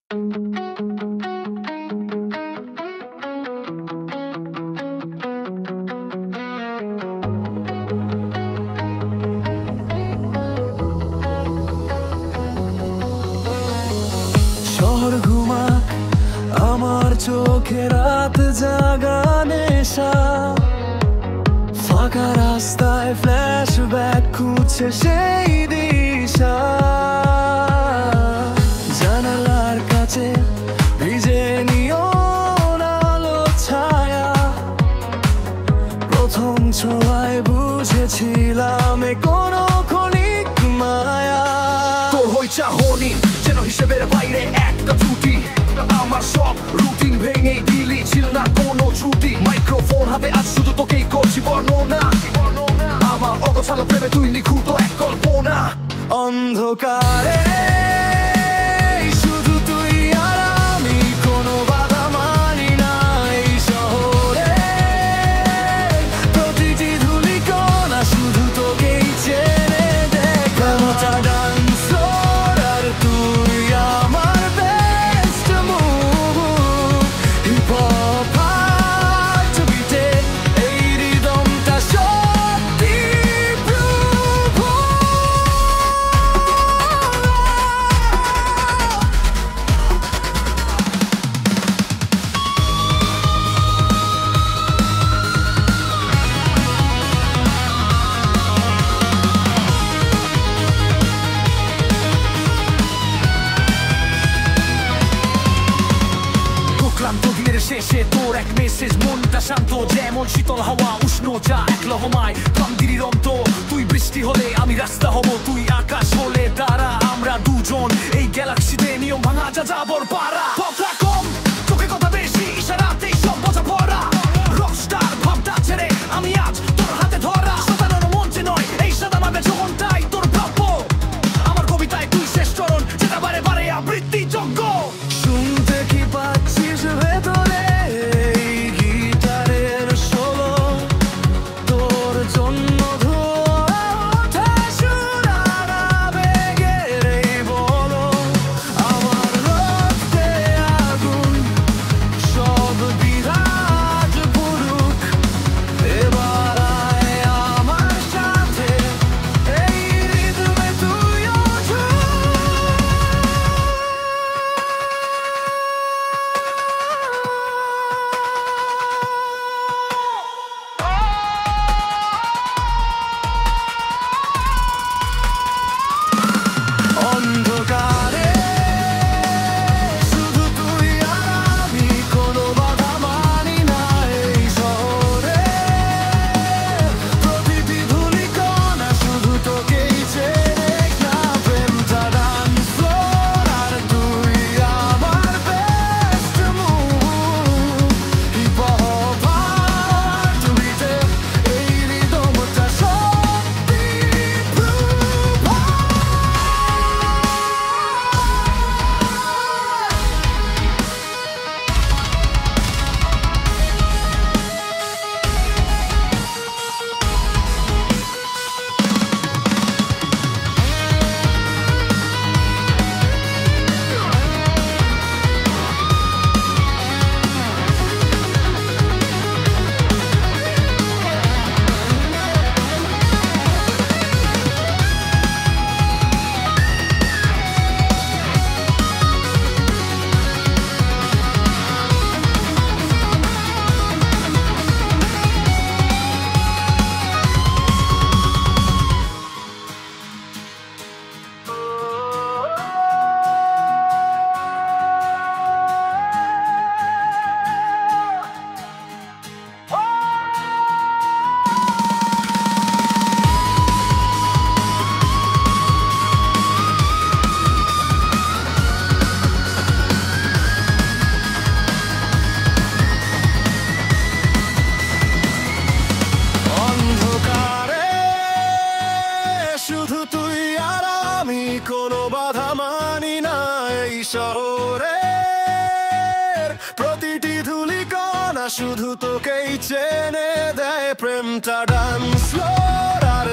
শহর ঘুমাক, আমার চোখে রাত জাগা নেশা। ফাঁকা রাস্তায় ফ্ল্যাশব্যাক খুঁজছে সেই দিশা। জানালার কাছে ভিজে নিয়ন আলো ছায়া। প্রথম ছোঁয়ায় বুঝেছিলাম এ কোনো ক্ষণিক মায়া। তোর হইচা হনি যেন হিসেবের বাইরে একটা ত্রুটি। আমার সব রুটিন ভেঙে দিলি, ছিল না কোনো ছুটি। মাইক্রোফোন হাতে আজ শুধু তোকেই করছি বর্ণনা। আমার অগোছালো প্রেমে তুই নিখুঁত এক কল্পনা। অন্ধকারে শুধু তুই আর আমি, কোনো বাধা মানি না এই শহরে। প্রতিটি ধূলিকণা শুধু তোকেই চেনে দেখা। ডান্স ফ্লোর আর তুই আমার বেস্ট মুভ। হিপ হপ হার্টবিটে এই রিদমটা সত্যি প্রভু। ক্লান্ত দিনের শেষে তোর এক মেসেজ, মনটা শান্ত যেমন শীতল হাওয়া, উষ্ণ যা এক লহমায়। ক্লান্তির অন্ত তুই বৃষ্টি হলে আমি রাস্তা হব, তুই আকাশ হলে তারা। আমরা দুজন এই গ্যালাক্সিতে নিয়ম ভাঙা যা যাবর পারা। কথা কম চোখে কথা বেশি, ইশারাতেই সব বোঝা পড়া। রকস্টার ভাবটা ছেড়ে আমি আজ তোর হাতে ধরা। সাধারণ মঞ্চে নয় এই সাদা মাবে জীবনটাই তোর প্রাপ্য। আমার কবিতায় তুই শেষ চরণ, যেটা বারে বারে আবৃত্তি যোগ্য। শুনতে কি পাচ্ছিস ভেতরে এই গিটারের সোলো? তোর জন্য ধোয়া ওঠে সুর আর আবেগের এই বলো। আমার রক্তে আগুন, সব বিরাজ পুরুক। এবার আয় আমার সাথে এই রিদমে তুইও ঝুঁক। অন্ধকারে শুধু তুই আর আমি, কোনো বাধা মানি না এই শহরে। প্রতিটি ধূলিকণা শুধু তোকেই চেনে না। প্রেমটা ডান্স ফ্লোর আর তুই আমার বেস্ট মুভ। হিপ হপ হার্টবিটে এই রিদমটা সত্যি প্রভু। অন্ধকারে শুধু তুই আর আমি, কোনো বাধা মানি না এই শহরে। প্রতিটি ধূলিকণা শুধু তোকেই চেনে দেয়। প্রেমটা ডান্স ফ্লোর আর